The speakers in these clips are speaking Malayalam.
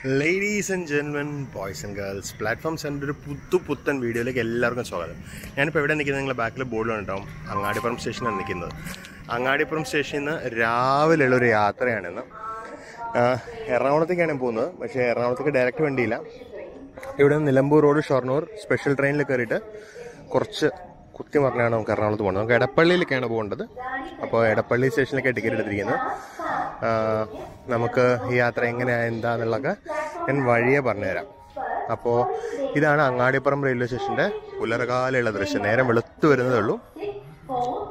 Ladies and gentlemen, boys and girls, Platform Center പുത്തൻ വീഡിയോയിലേക്ക് എല്ലാവർക്കും സ്വാഗതം. ഞാനിപ്പോൾ എവിടെ നിൽക്കുന്നത് നിങ്ങളുടെ ബാക്കിൽ ബോർഡിലുണ്ടാവും. അങ്ങാടിപ്പുറം സ്റ്റേഷനാണ് നിൽക്കുന്നത്. അങ്ങാടിപ്പുറം സ്റ്റേഷനിൽ നിന്ന് രാവിലെയുള്ളൊരു യാത്രയാണിന്ന്. എറണാകുളത്തേക്കാണ് പോകുന്നത്. പക്ഷേ എറണാകുളത്തേക്ക് ഡയറക്റ്റ് വണ്ടിയില്ല. ഇവിടെ നിലമ്പൂർ റോഡ് ഷൊർണൂർ സ്പെഷ്യൽ ട്രെയിനിൽ കയറിയിട്ട് കുറച്ച് കുത്തി മറിഞ്ഞാണ് നമുക്ക് എറണാകുളത്ത് പോകുന്നത്. നമുക്ക് എടപ്പള്ളിയിലേക്കാണ് പോകേണ്ടത്. അപ്പോൾ എടപ്പള്ളി സ്റ്റേഷനിലേക്കാണ് ടിക്കറ്റ് എടുത്തിരിക്കുന്നത്. നമുക്ക് ഈ യാത്ര എങ്ങനെയാണ് എന്താണെന്നുള്ളതൊക്കെ ഞാൻ വഴിയെ പറഞ്ഞുതരാം. അപ്പോൾ ഇതാണ് അങ്ങാടിപ്പുറം റെയിൽവേ സ്റ്റേഷൻ്റെ പുലർകാലമുള്ള ദൃശ്യം. നേരം വെളുത്തു വരുന്നതേ ഉള്ളൂ.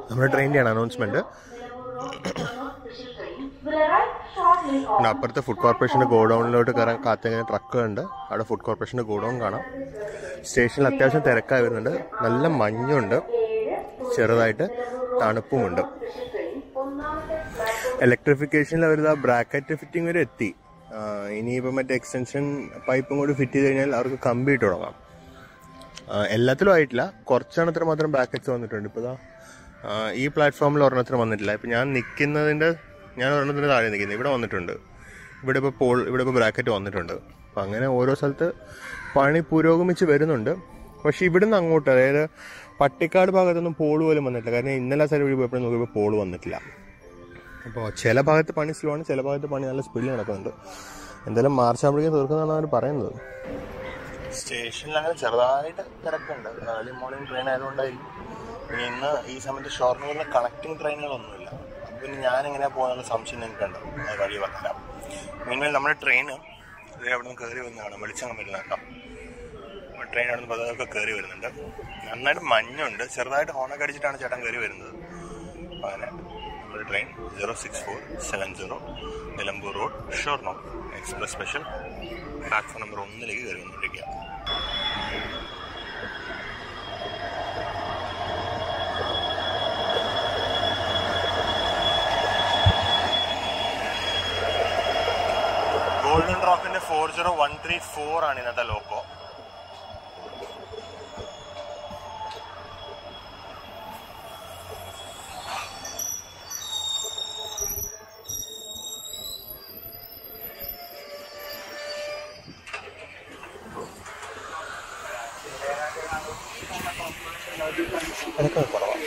നമ്മുടെ ട്രെയിനിൻ്റെയാണ് അനൗൺസ്മെൻറ്റ്. അപ്പുറത്തെ ഫുഡ് കോർപ്പറേഷൻ്റെ ഗോഡൗണിലോട്ട് കയറാൻ കാത്തിങ്ങനെ ട്രക്കുണ്ട്. അവിടെ ഫുഡ് കോർപ്പറേഷൻ്റെ ഗോഡൗൺ കാണാം. സ്റ്റേഷനിൽ അത്യാവശ്യം തിരക്കായി വരുന്നുണ്ട്. നല്ല മഞ്ഞുണ്ട്, ചെറുതായിട്ട് തണുപ്പുമുണ്ട്. ഇലക്ട്രിഫിക്കേഷനിൽ അവർ ബ്രാക്കറ്റ് ഫിറ്റിംഗ് വരെ എത്തി. ഇനിയിപ്പോൾ മറ്റേ എക്സ്റ്റൻഷൻ പൈപ്പും കൂടി ഫിറ്റ് ചെയ്ത് കഴിഞ്ഞാൽ അവർക്ക് കമ്പി ഇട്ട് തുടങ്ങാം. എല്ലാത്തിലും ആയിട്ടില്ല, കുറച്ചെണ്ണത്തിന് മാത്രം ബ്രാക്കറ്റ്സ് വന്നിട്ടുണ്ട്. ഇപ്പോൾ ഈ പ്ലാറ്റ്ഫോമിൽ ഒരെണ്ണത്തിന് വന്നിട്ടില്ല. ഇപ്പോൾ ഞാൻ ഒരെണ്ണത്തിന് താഴെ നിൽക്കുന്നത്. ഇവിടെ വന്നിട്ടുണ്ട്. ഇവിടെ ഇപ്പോൾ ബ്രാക്കറ്റ് വന്നിട്ടുണ്ട്. അപ്പം അങ്ങനെ ഓരോ സ്ഥലത്ത് പണി പുരോഗമിച്ച് വരുന്നുണ്ട്. പക്ഷേ ഇവിടുന്ന് അങ്ങോട്ട്, അതായത് പട്ടിക്കാട് ഭാഗത്തൊന്നും പോൾ പോലും വന്നിട്ടില്ല. കാരണം ഇന്നലെ സൈഡ് വഴി പോയപ്പോഴും നോക്കിയപ്പോൾ പോൾ വന്നിട്ടില്ല. അപ്പോൾ ചില ഭാഗത്ത് പണി സ്ലോ ആണ്, ചില ഭാഗത്ത് പണി നല്ല സ്പീഡിൽ നടക്കുന്നുണ്ട്. എന്തായാലും മാർച്ച് ആകുമ്പോഴേക്കും തീർക്കുന്നതാണ് അവർ പറയുന്നത്. സ്റ്റേഷനിൽ അങ്ങനെ ചെറുതായിട്ട് തിരക്കുണ്ട്. ഏർലി മോർണിംഗ് ട്രെയിൻ ആയതുകൊണ്ടായിരിക്കും. ഇന്ന് ഈ സമയത്ത് ഷൊർണൂരിന് കണക്റ്റിംഗ് ട്രെയിനുകളൊന്നുമില്ല. അപ്പോൾ പിന്നെ ഞാനെങ്ങനെയാണ് പോകുന്നുള്ള സംശയം നിങ്ങൾക്കുണ്ടോ? അത് വഴി പറഞ്ഞുതരാം. മീൻമേൽ നമ്മുടെ ട്രെയിന് അവിടെ നിന്ന് കയറി വരുന്നതാണ്. വെളിച്ചം വരുന്ന കേട്ടോ. ട്രെയിൻ അവിടെ നിന്ന് പതൊക്കെ കയറി വരുന്നുണ്ട്. നന്നായിട്ട് മഞ്ഞുണ്ട്. ചെറുതായിട്ട് ഹോണൊക്കെ അടിച്ചിട്ടാണ് ചേട്ടൻ കയറി വരുന്നത്. അങ്ങനെ നമ്മുടെ train 06470 Nilambur road Shoranur express special platform number 1 കയറി വന്നിരിക്കുക. ഗോൾഡൻ റോക്കിന്റെ 40134 ആണ് ഇന്നത്തെ ലോക്കോ. എനിക്ക് കുറവാണ്.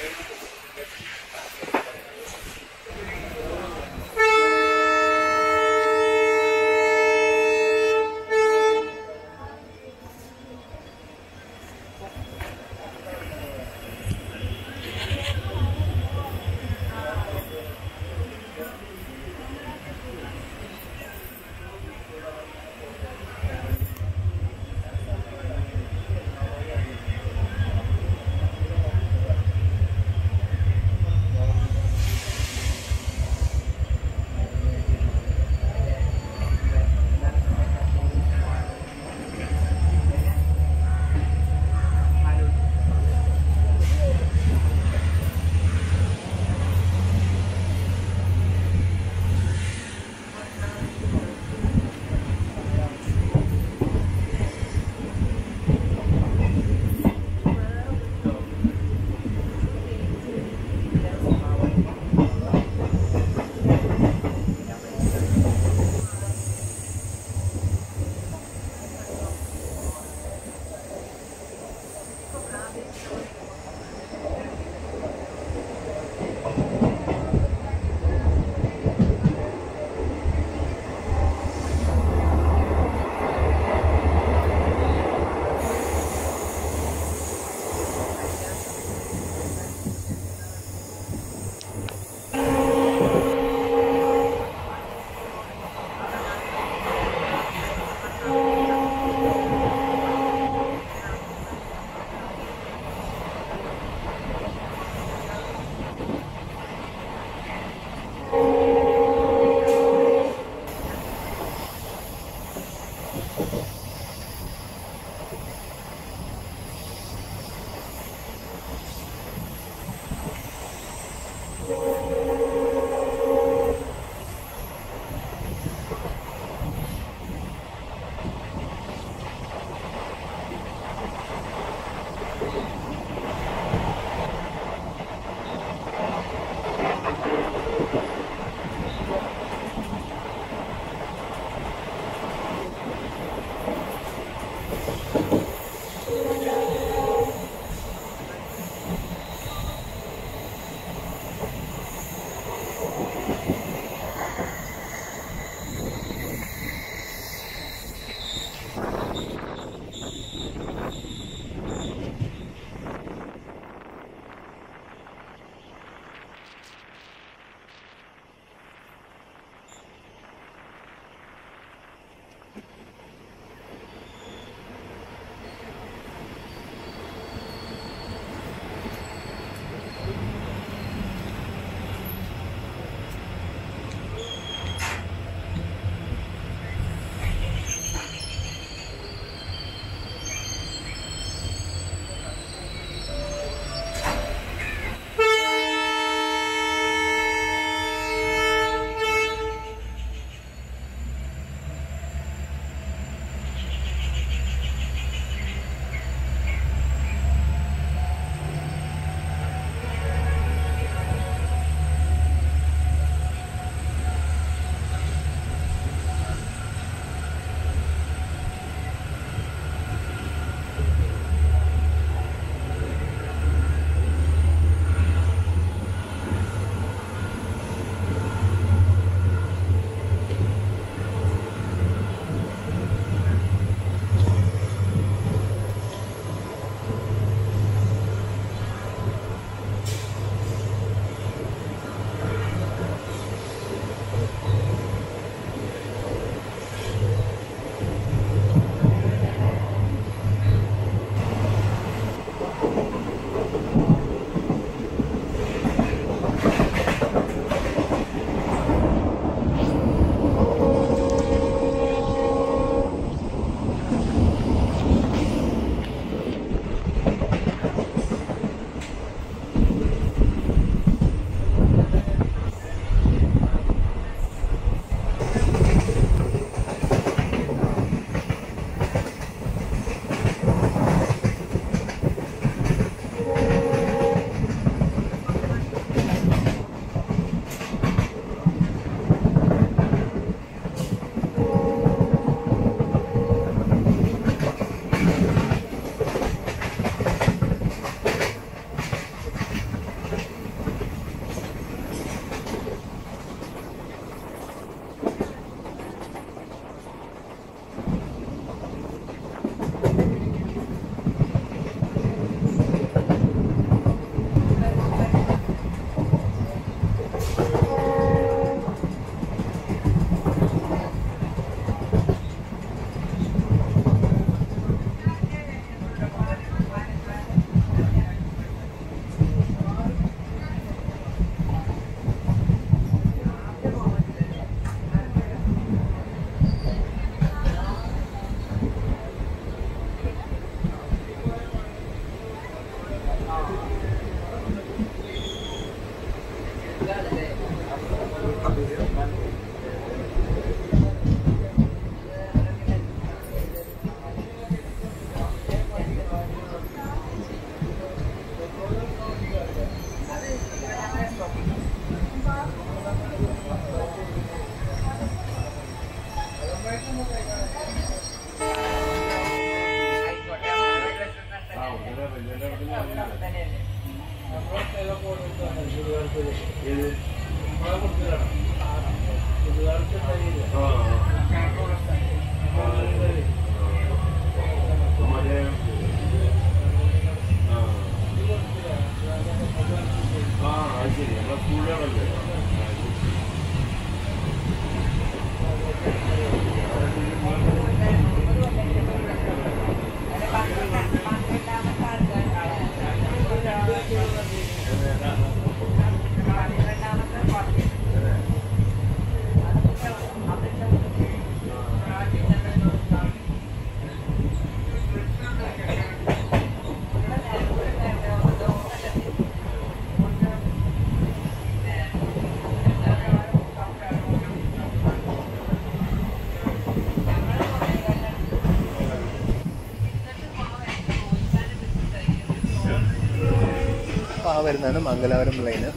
വരുന്നതാണ് മംഗലാപുരം ലൈന്,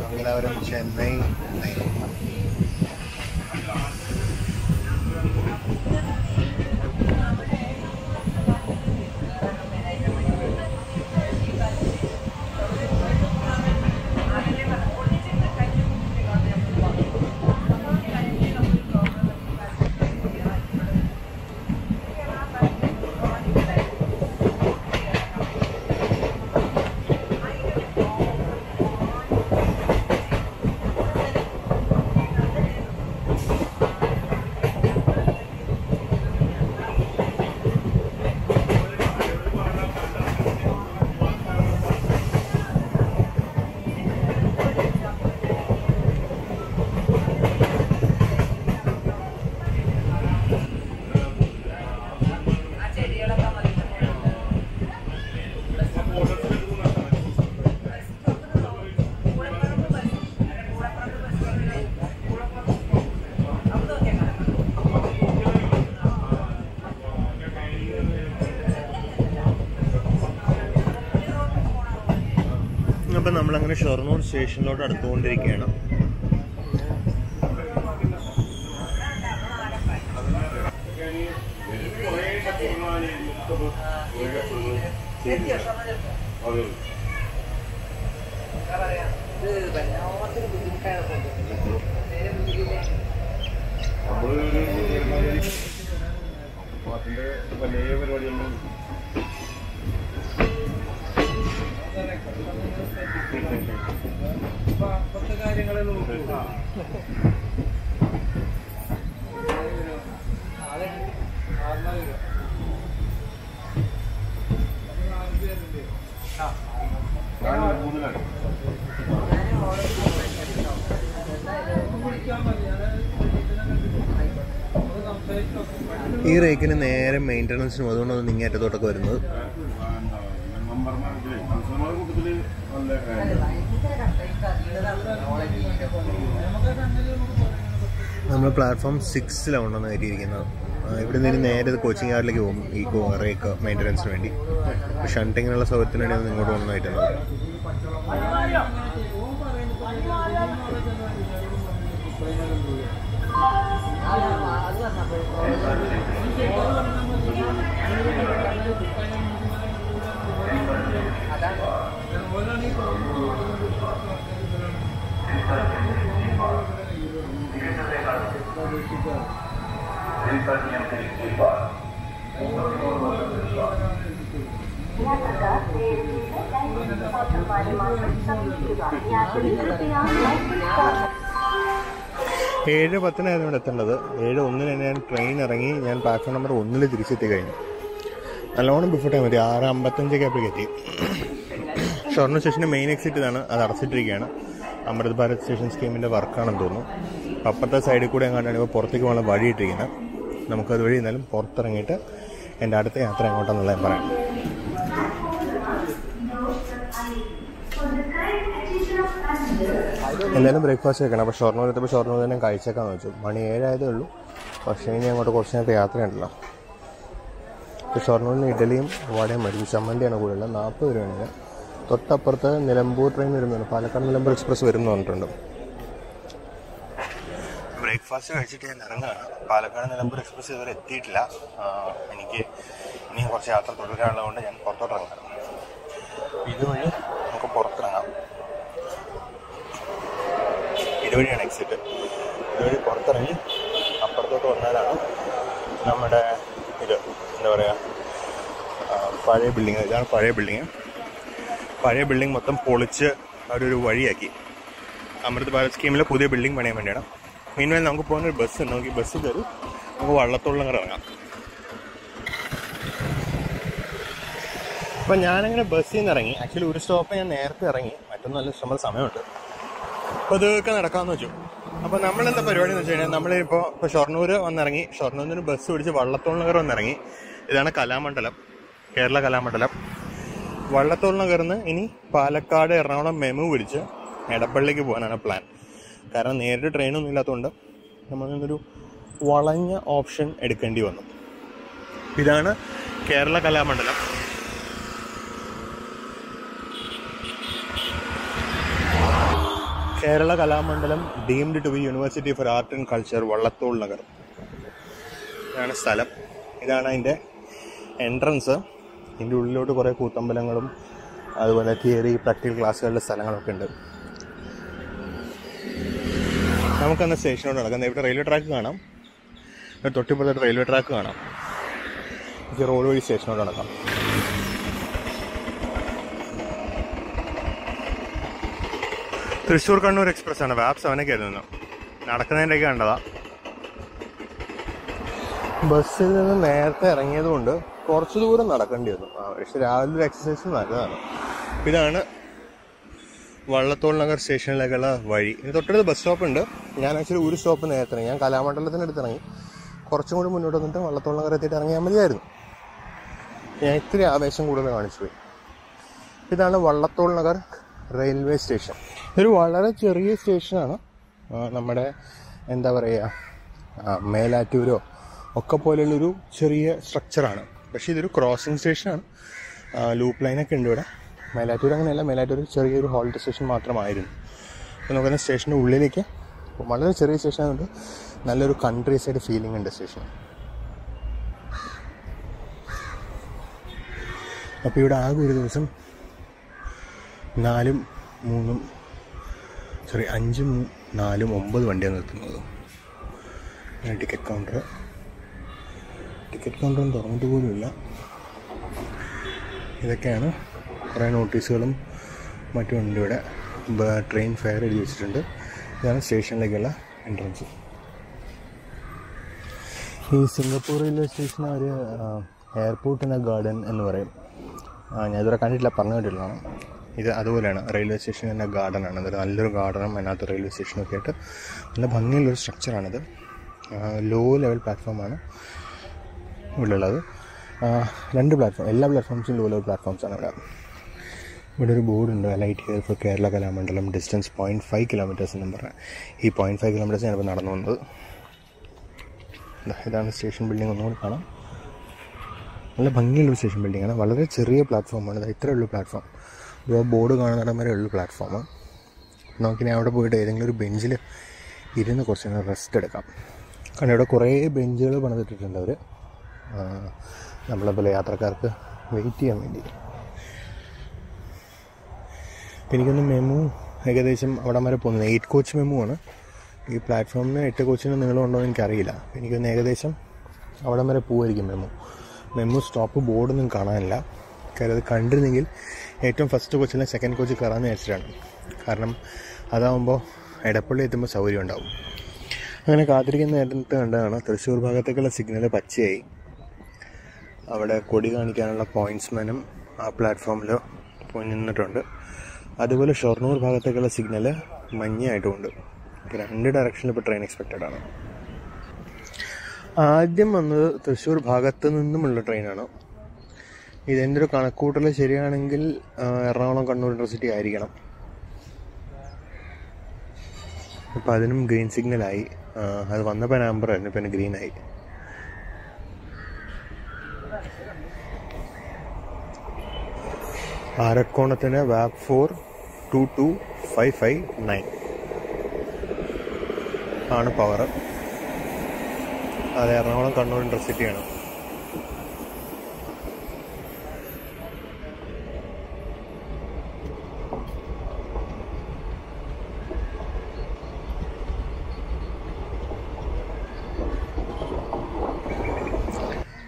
മംഗലാപുരം ചെന്നൈ ലൈൻ. അപ്പം നമ്മളങ്ങനെ ഷൊർണൂർ സ്റ്റേഷനിലോട്ട് അടുത്തുകൊണ്ടിരിക്കുകയാണ്. വലിയ പരിപാടിയൊന്നും കാര്യങ്ങളെ നോക്കൂ. ഈ റേക്കിന് നേരെ മെയിൻ്റനൻസിനും അതുകൊണ്ടാണ് നിങ്ങേറ്റത്തോട്ടൊക്കെ വരുന്നത്. നമ്മൾ പ്ലാറ്റ്ഫോം 6 ഉണ്ടെന്ന് കയറ്റിയിരിക്കുന്നത്. ഇവിടെ നിന്ന് നേരെ കോച്ചിങ് യാർഡിലേക്ക് പോകും ഈ റേക്ക് മെയിൻ്റനൻസിന് വേണ്ടി. ഷണ്ടിങ്ങിനുള്ള സൗകര്യത്തിന് വേണ്ടി ഇങ്ങോട്ട് വന്നതായിട്ടാണ്. ഏഴ് 10 ഇവിടെ എത്തേണ്ടത്. 7:01 ഞാൻ ട്രെയിൻ ഇറങ്ങി. ഞാൻ പ്ലാറ്റ്ഫോം നമ്പർ 1 തിരിച്ചെത്തി കഴിഞ്ഞു. നല്ലോണം ബിഫോർ ടൈം എത്തി. 6:55 ആയപ്പോഴേക്ക് എത്തി. ഷൊർണൂർ സ്റ്റേഷൻ്റെ മെയിൻ എക്സിറ്റ് ഇതാണ്. അത് അടച്ചിട്ടിരിക്കുകയാണ്. അമൃത് ഭാരത് സ്റ്റേഷൻ സ്കീമിൻ്റെ വർക്കാണെന്ന് തോന്നുന്നു. അപ്പുറത്തെ സൈഡിൽ കൂടെ എങ്ങാണ്ടാണ് ഇപ്പോൾ പുറത്തേക്ക് പോകാനുള്ള വഴി ഇട്ടിരിക്കുന്നത്. നമുക്കത് വഴി എന്നാലും പുറത്തിറങ്ങിയിട്ട് എൻ്റെ അടുത്ത യാത്ര എങ്ങോട്ടാണെന്നുള്ളത് ഞാൻ പറയാം. എല്ലാവരും ബ്രേക്ക്ഫാസ്റ്റ് കഴിക്കണം. അപ്പോൾ ഷൊർണൂർ എത്തുമ്പോൾ ഷൊർണൂർ തന്നെ കഴിച്ചേക്കാന്ന് വെച്ചു. മണി 7 ആയതേ ഉള്ളൂ. പക്ഷേ ഇനി അങ്ങോട്ട് കുറച്ച് നേരത്തെ യാത്രയുണ്ടല്ലോ. ഇപ്പോൾ ഷൊർണൂരിന് ഇഡലിയും വടയും മേടിച്ചു. ചമ്മന്തിയാണ് കൂടുതൽ. 40 രൂപയാണ്. തൊട്ടപ്പുറത്ത് നിലമ്പൂർ ട്രെയിൻ വരുന്നുണ്ട്. പാലക്കാട് നിലമ്പൂർ എക്സ്പ്രസ് വരുന്നു പറഞ്ഞിട്ടുണ്ട്. ബ്രേക്ക്ഫാസ്റ്റ് കഴിച്ചിട്ട് ഞാൻ ഇറങ്ങുകയാണ്. പാലക്കാട് നിലമ്പൂർ എക്സ്പ്രസ് ഇതുവരെ എത്തിയിട്ടില്ല. എനിക്ക് ഇനി കുറച്ച് യാത്ര തുടരാനുള്ളതുകൊണ്ട് ഞാൻ പുറത്തോട്ട് ഇറങ്ങാം. ഇതുവഴി നമുക്ക് പുറത്തിറങ്ങാം. ഇതുവഴിയാണ് എക്സിറ്റ്. ഇതുവഴി പുറത്തിറങ്ങി അപ്പുറത്തോട്ട് വന്നാലാണ് നമ്മുടെ ഇത് എന്താ പറയുക പഴയ ബിൽഡിങ്. ഇതാണ് പഴയ ബിൽഡിങ്. പഴയ ബിൽഡിങ് മൊത്തം പൊളിച്ച് അവരൊരു വഴിയാക്കി. അമൃത് ഭാരത് സ്കീമിലെ പുതിയ ബിൽഡിംഗ് പണിയാൻ വേണ്ടിയാണ്. മീൻവേൽ നമുക്ക് പോകുന്നൊരു ബസ് ഉണ്ട്. നമുക്ക് ഈ ബസ് കയറി നമുക്ക് വള്ളത്തോളിനങ്ങർ ഇറങ്ങാം. അപ്പം ഞാനങ്ങനെ ബസ്സിൽ നിന്ന് ഇറങ്ങി. ആക്ച്വലി ഒരു സ്റ്റോപ്പ് ഞാൻ നേരത്തെ ഇറങ്ങി. മറ്റൊന്നും നല്ല ഇഷ്ടംപോലെ സമയമുണ്ട്. അപ്പോൾ അതൊക്കെ നടക്കാമെന്ന് വെച്ചു. അപ്പോൾ നമ്മളെന്താ പരിപാടി എന്ന് വെച്ച് കഴിഞ്ഞാൽ നമ്മളിപ്പോൾ ഷൊർണൂർ വന്നിറങ്ങി. ഷൊർണൂരിന് ബസ് പിടിച്ച് വള്ളത്തോളിനഗർ വന്നിറങ്ങി. ഇതാണ് കലാമണ്ഡലം, കേരള കലാമണ്ഡലം. വള്ളത്തോളിനഗറിൽ നിന്ന് ഇനി പാലക്കാട് എറണാകുളം മെമു പിടിച്ച് എടപ്പള്ളിക്ക് പോകാനാണ് പ്ലാൻ. കാരണം നേരിട്ട് ട്രെയിനൊന്നും ഇല്ലാത്തതുകൊണ്ട് നമ്മളിന്നൊരു വളഞ്ഞ ഓപ്ഷൻ എടുക്കേണ്ടി വന്നു. ഇതാണ് Kerala Kalamandalam. Kerala Kalamandalam deemed to be university for art and culture, Vallathol Nagar. ഇതാണ് സ്ഥലം. ഇതാണ് അതിൻ്റെ എൻട്രൻസ്. ഇതിൻ്റെ ഉള്ളിലോട്ട് കുറേ കൂത്തമ്പലങ്ങളും അതുപോലെ തിയറി പ്രാക്ടിക്കൽ ക്ലാസ്സുകളുടെ സ്ഥലങ്ങളൊക്കെ ഉണ്ട്. നമുക്കന്ന് സ്റ്റേഷനോട് നടക്കാം. ഇവിടെ റെയിൽവേ ട്രാക്ക് കാണാം. തൊട്ടിപ്പുറത്തായിട്ട് റെയിൽവേ ട്രാക്ക് കാണാം. നമുക്ക് റോഡ് വഴി സ്റ്റേഷനോട് നടക്കാം. തൃശ്ശൂർ കണ്ണൂർ എക്സ്പ്രസ് ആണ്. വാപ്പ് 7 ആയിരുന്നു. നടക്കുന്നതിൻ്റെയൊക്കെ കണ്ടതാ. ബസ്സിൽ നിന്ന് നേരത്തെ ഇറങ്ങിയത് കൊണ്ട് കുറച്ച് ദൂരം നടക്കേണ്ടി വന്നു. പക്ഷെ രാവിലെ ഒരു എക്സസൈസ് നല്ലതാണ്. ഇതാണ് വള്ളത്തോൾ നഗർ സ്റ്റേഷനിലേക്കുള്ള വഴി. ഇത് തൊട്ടടുത്ത് ബസ് സ്റ്റോപ്പ് ഉണ്ട്. ഞാൻ ആക്ച്വലി ഒരു സ്റ്റോപ്പ് നേരത്തെ ഇറങ്ങി. ഞാൻ കലാമണ്ഡലത്തിൻ്റെ അടുത്ത് ഇറങ്ങി. കുറച്ചും കൂടി മുന്നോട്ട് വന്നിട്ട് വള്ളത്തോൾ നഗർ എത്തിയിട്ട് ഇറങ്ങിയാൽ മതിയായിരുന്നു. ഞാൻ ഇത്തിരി ആവേശം കൂടുതൽ കാണിച്ചു പോയി. ഇതാണ് വള്ളത്തോൾ നഗർ റെയിൽവേ സ്റ്റേഷൻ. ഇതൊരു വളരെ ചെറിയ സ്റ്റേഷനാണ്. നമ്മുടെ എന്താ പറയുക മേലാറ്റൂരോ ഒക്കെ പോലെയുള്ളൊരു ചെറിയ സ്ട്രക്ചറാണ്. പക്ഷേ ഇതൊരു ക്രോസിംഗ് സ്റ്റേഷനാണ്. ലൂപ്പ് ലൈനൊക്കെ ഉണ്ട് ഇവിടെ. മേലാറ്റൂർ അങ്ങനെയല്ല. മേലാറ്റൂർ ചെറിയൊരു ഹോൾട്ട് സ്റ്റേഷൻ മാത്രമായിരുന്നു. അപ്പോൾ നമുക്കതിന് സ്റ്റേഷൻ്റെ ഉള്ളിലേക്ക് വളരെ ചെറിയ സ്റ്റേഷനായതുകൊണ്ട് നല്ലൊരു കൺട്രി സൈഡ് ഫീലിംഗ് ഉണ്ട് സ്റ്റേഷൻ. അപ്പോൾ ഇവിടെ ആകെ ഒരു ദിവസം 5, 4, 9 വണ്ടിയാണ് നിർത്തുന്നത്. ടിക്കറ്റ് കൗണ്ടറൊന്നും തുറന്നിട്ട് പോലുമില്ല. ഇതൊക്കെയാണ് കുറേ നോട്ടീസുകളും മറ്റുമുണ്ട് ഇവിടെ. ട്രെയിൻ ഫെയർ എഴുതി വെച്ചിട്ടുണ്ട്. ഇതാണ് സ്റ്റേഷനിലേക്കുള്ള എൻട്രൻസ്. ഈ സിംഗപ്പൂർ റെയിൽവേ സ്റ്റേഷൻ ഒരു എയർപോർട്ട് ഇൻ എ ഗാർഡൻ എന്ന് പറയും. ഞാൻ ഇതുവരെ കണ്ടിട്ടില്ല, പറഞ്ഞു കേട്ടിട്ടുള്ളതാണ്. ഇത് അതുപോലെയാണ്. റെയിൽവേ സ്റ്റേഷൻ തന്നെ ഗാർഡനാണ്. അതൊരു നല്ലൊരു ഗാർഡനും അതിനകത്ത് റെയിൽവേ സ്റ്റേഷനൊക്കെ ആയിട്ട് നല്ല ഭംഗിയുള്ളൊരു സ്ട്രക്ചറാണിത്. ലോ ലെവൽ പ്ലാറ്റ്ഫോമാണ് ഇവിടെ ഉള്ളത്. 2 പ്ലാറ്റ്ഫോം. എല്ലാ പ്ലാറ്റ്ഫോംസും ലോ ലെവൽ പ്ലാറ്റ്ഫോംസാണ് ഇവിടെ. ഇവിടെ ഒരു ബോർഡുണ്ട്, light here for Kerala Kalamandalam, distance 0.5 kilometres എന്നും പറഞ്ഞാൽ. ഈ 0.5 കിലോമീറ്റേഴ്സ് ഞാനിപ്പോൾ നടന്നു വന്നത്. ഇതാണ് സ്റ്റേഷൻ ബിൽഡിംഗ്. ഒന്നുകൂടി കാണാം. നല്ല ഭംഗിയുള്ളൊരു സ്റ്റേഷൻ ബിൽഡിങ്ങാണ്. വളരെ ചെറിയ പ്ലാറ്റ്ഫോമാണ്. ഇത് ഇത്രയേ ഉള്ളൂ പ്ലാറ്റ്ഫോം. ഒരു ബോർഡ് കാണുന്നിടം വരെ ഉള്ളു പ്ലാറ്റ്ഫോം. നമുക്കിനി അവിടെ പോയിട്ട് ഏതെങ്കിലും ഒരു ബെഞ്ചിൽ ഇരുന്ന് കുറച്ച് നേരം റെസ്റ്റ് എടുക്കാം. കാരണം ഇവിടെ കുറേ ബെഞ്ചുകൾ പണിതിട്ടിട്ടുണ്ട് അവർ, നമ്മളെപ്പോലെ യാത്രക്കാർക്ക് വെയിറ്റ് ചെയ്യാൻ വേണ്ടി. എനിക്കൊന്ന് മെമു ഏകദേശം അവിടം വരെ പോകുന്നത് 8 കോച്ച് മെമു ആണ്. ഈ പ്ലാറ്റ്ഫോമിന് 8 കോച്ചിന് നീളമുണ്ടോ എന്ന് എനിക്കറിയില്ല. എനിക്കൊന്ന് ഏകദേശം അവിടം വരെ പോകുമായിരിക്കും മെമു സ്റ്റോപ്പ് ബോർഡൊന്നും കാണാനില്ല. കാര്യം അത് കണ്ടിരുന്നെങ്കിൽ ഏറ്റവും ഫസ്റ്റ് കോച്ചിലെ സെക്കൻഡ് കോച്ച് കയറാമെന്ന് വിചാരിച്ചിട്ടാണ്. കാരണം അതാകുമ്പോൾ എടപ്പള്ളി എത്തുമ്പോൾ സൗകര്യം ഉണ്ടാവും. അങ്ങനെ കാത്തിരിക്കുന്ന നേരത്തെ കണ്ടതാണ് തൃശ്ശൂർ ഭാഗത്തേക്കുള്ള സിഗ്നൽ പച്ചയായി. അവിടെ കൊടി കാണിക്കാനുള്ള പോയിൻറ്റ്സ്മാനും ആ പ്ലാറ്റ്ഫോമിൽ പോയി നിന്നിട്ടുണ്ട്. അതുപോലെ ഷൊർണൂർ ഭാഗത്തേക്കുള്ള സിഗ്നൽ മഞ്ഞയായിട്ടുമുണ്ട്. 2 ഡയറക്ഷനിൽ ഇപ്പോൾ ട്രെയിൻ എക്സ്പെക്റ്റഡ് ആണ്. ആദ്യം വന്നത് തൃശ്ശൂർ ഭാഗത്ത് നിന്നുമുള്ള ട്രെയിനാണ്. ഇതെൻ്റെ ഒരു കണക്കൂട്ടൽ ശരിയാണെങ്കിൽ എറണാകുളം കണ്ണൂർ ഇൻ്റർസിറ്റി ആയിരിക്കണം. അപ്പോൾ അതിനും ഗ്രീൻ സിഗ്നലായി. അത് വന്നപ്പോൾ ആംബർ ആയിരുന്നു, പിന്നെ ഗ്രീനായി. ആരക്കോണത്തിന് വാപ്പ് 4 22559 ആണ് പവർ. അത് എറണാകുളം കണ്ണൂർ ഇൻ്റർസിറ്റിയാണ്.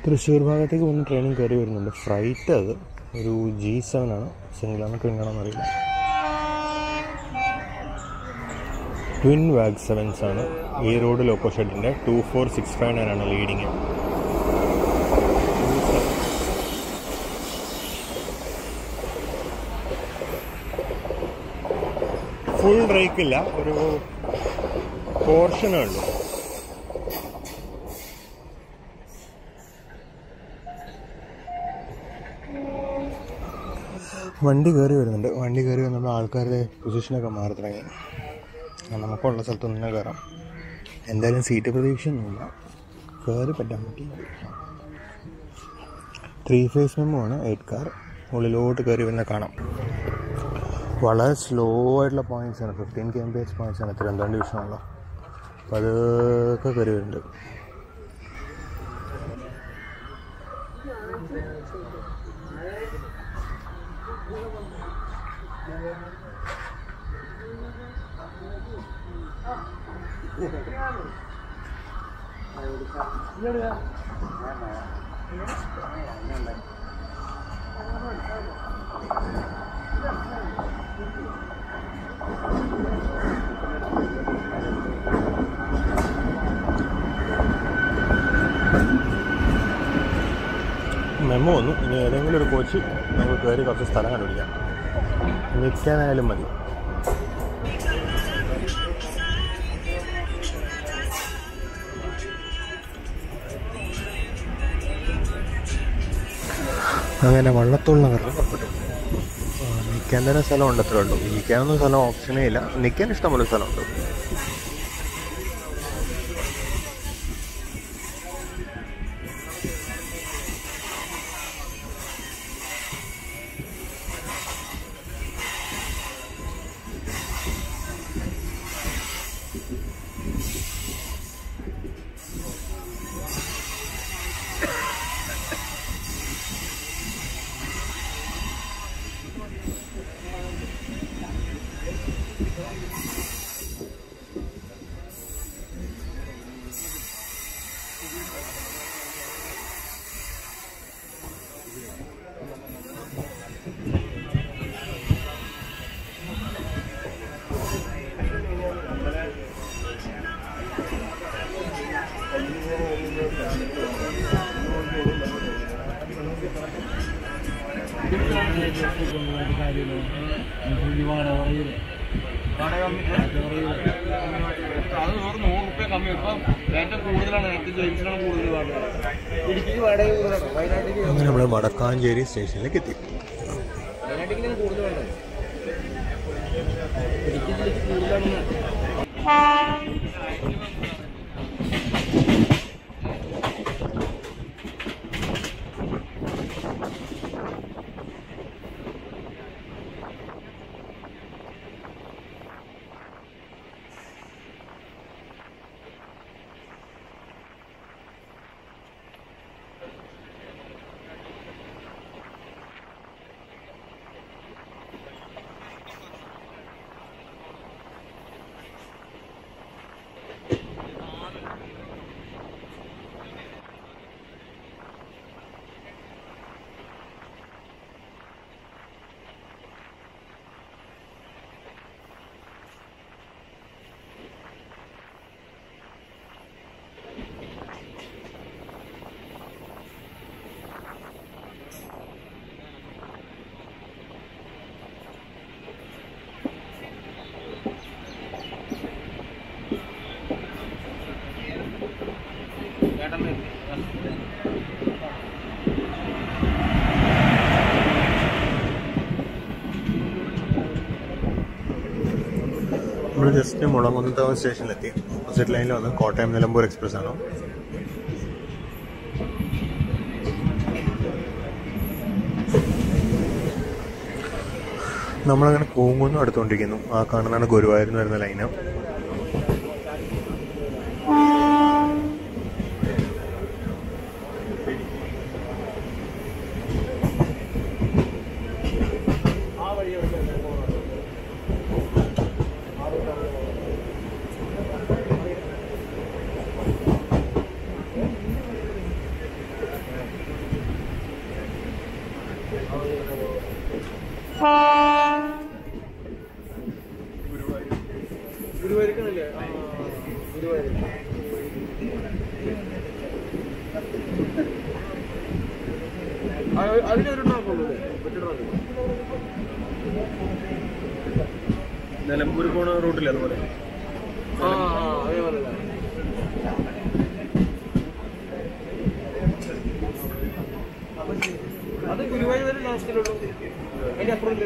തൃശ്ശൂർ ഭാഗത്തേക്ക് പോകുന്ന ട്രെയിനും കയറി വരുന്നുണ്ട്. ഫ്രൈറ്റ് അത് ഒരു G7 ആണ്. സിംഗിളാണോ ട്വിന്നാണോ അറിയില്ല. ട്വിൻ വാഗ് 7s ആണ്. ഈ റോഡ് ലോക്കോ ഷെഡിൻ്റെ 24659 ആണ് ലീഡിങ്. ഫുൾ ബ്രേക്കില്ല, ഒരു പോർഷനേ ഉള്ളൂ. വണ്ടി കയറി വരുന്നുണ്ട്. വണ്ടി കയറി വന്നപ്പോൾ ആൾക്കാരുടെ പൊസിഷനൊക്കെ മാറി തുടങ്ങി. നമുക്കുള്ള സ്ഥലത്ത് തന്നെ കയറാം. എന്തായാലും സീറ്റ് പ്രതീക്ഷയൊന്നുമില്ല, കയറി പറ്റാൻ പറ്റി. 3 ഫേസ് മെമ്മോ ആണ് 8 കാർ. ഉള്ളിലോട്ട് കയറി വരുന്ന കാണാം. വളരെ സ്ലോ ആയിട്ടുള്ള പോയിൻറ്റ്സാണ്, 15 kmph പോയിൻറ്റ്സാണ് തിരുവനന്തപുരം ഡിവിഷനുള്ള. അപ്പോൾ അതൊക്കെ കയറി വരുന്നുണ്ട്. മെമ്മോ വന്നു. ഇനി ഏതെങ്കിലും ഒരു കോച്ച് നമുക്ക് കയറി കുറച്ച് സ്ഥലം കണ്ടുപിടിക്കാം. നിൽക്കാനായാലും മതി. അങ്ങനെ വള്ളത്തോൾ നഗറിൽ പുറപ്പെട്ടു. നിൽക്കാൻ തന്നെ സ്ഥലം ഉണ്ട്, അത്രേ ഉള്ളൂ. ഇരിക്കാനൊന്നും സ്ഥലം ഓപ്ഷനേ ഇല്ല. നിൽക്കാൻ ഇഷ്ടംപോലെ സ്ഥലമുണ്ട്. അങ്ങനെ നമ്മൾ വടക്കാഞ്ചേരി സ്റ്റേഷനിലേക്ക് എത്തി. നമ്മൾ ജസ്റ്റ് മുളങ്കുന്നത്ത് സ്റ്റേഷനിലെത്തി. ഓപ്പോസിറ്റ് ലൈനിൽ വന്ന് കോട്ടയം നിലമ്പൂർ എക്സ്പ്രസ് ആണ്. നമ്മളങ്ങനെ പൂങ്കുന്ന് അടുത്തുകൊണ്ടിരിക്കുന്നു. ആ കാണുന്നതാണ് ഗുരുവായൂരിൽ നിന്ന് വരുന്ന ലൈന്. നിലമ്പൂർ പോണ റൂട്ടില്ല അതുപോലെ അത് ഗുരുവായൂർ വരെ ലാസ്റ്റിലുള്ളൂ. അതിന്റെ അപ്പുറം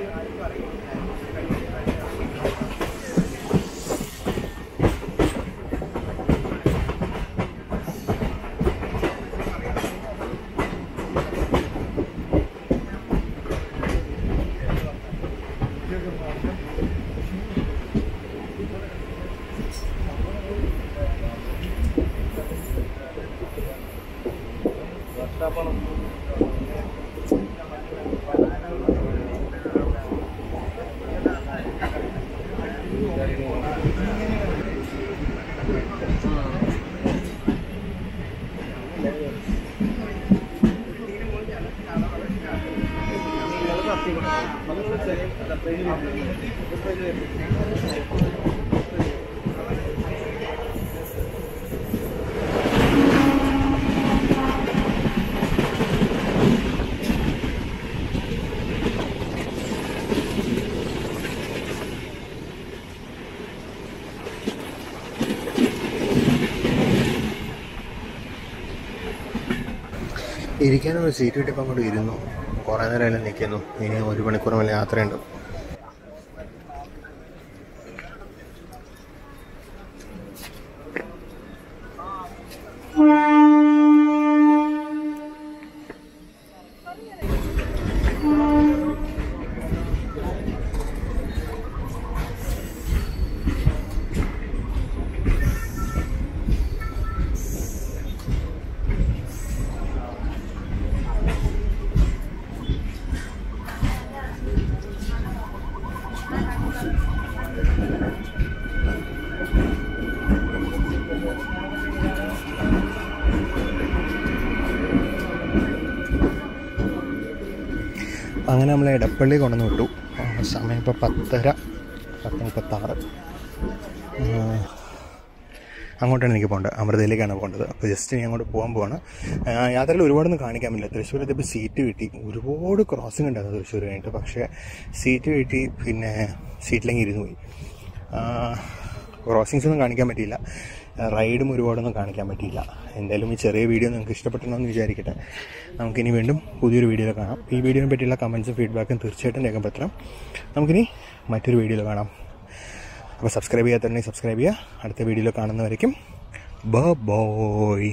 ഇരിക്കാനൊരു സീറ്റ് കിട്ടിയപ്പോൾ അങ്ങോട്ട് ഇരുന്നു. കുറേ നേരം നിൽക്കുന്നു. ഇനി 1 മണിക്കൂർ മേലെ യാത്രയുണ്ട്. അങ്ങനെ നമ്മൾ എടപ്പള്ളി കൊണ്ടുവന്ന് വിട്ടു. സമയം ഇപ്പോൾ 10:36. അങ്ങോട്ടാണ് എനിക്ക് പോകേണ്ടത്. അമൃതയിലേക്കാണ് പോകേണ്ടത്. അപ്പോൾ ജസ്റ്റ് ഇനി അങ്ങോട്ട് പോകാൻ പോവാണ്. യാത്രയിൽ ഒരുപാടൊന്നും കാണിക്കാൻ പറ്റില്ല. തൃശ്ശൂർ എത്തിയപ്പോൾ സീറ്റ് കിട്ടി. ഒരുപാട് ക്രോസിംഗ് ഉണ്ടായിരുന്നു തൃശ്ശൂർ കഴിഞ്ഞിട്ട്. പക്ഷേ സീറ്റ് കിട്ടി. പിന്നെ സീറ്റിലേക്ക് ഇരുന്ന് പോയി. ക്രോസിങ്സ് ഒന്നും കാണിക്കാൻ പറ്റിയില്ല. റൈഡും ഒരുപാടൊന്നും കാണിക്കാൻ പറ്റിയില്ല. എന്തായാലും ഈ ചെറിയ വീഡിയോ നിങ്ങൾക്ക് ഇഷ്ടപ്പെട്ടെന്ന് വിചാരിക്കട്ടെ. നമുക്കിനി വീണ്ടും പുതിയൊരു വീഡിയോയിൽ കാണാം. ഈ വീഡിയോനെ പറ്റിയുള്ള കമൻസും ഫീഡ്ബാക്കും തീർച്ചയായിട്ടും രേഖപ്പെടുത്തണം. നമുക്കിനി മറ്റൊരു വീഡിയോയിൽ കാണാം. അപ്പോൾ സബ്സ്ക്രൈബ് ചെയ്യാത്തവരുണ്ടെങ്കിൽ സബ്സ്ക്രൈബ് ചെയ്യുക. അടുത്ത വീഡിയോയിൽ കാണുന്നവരേക്കും ബൈ.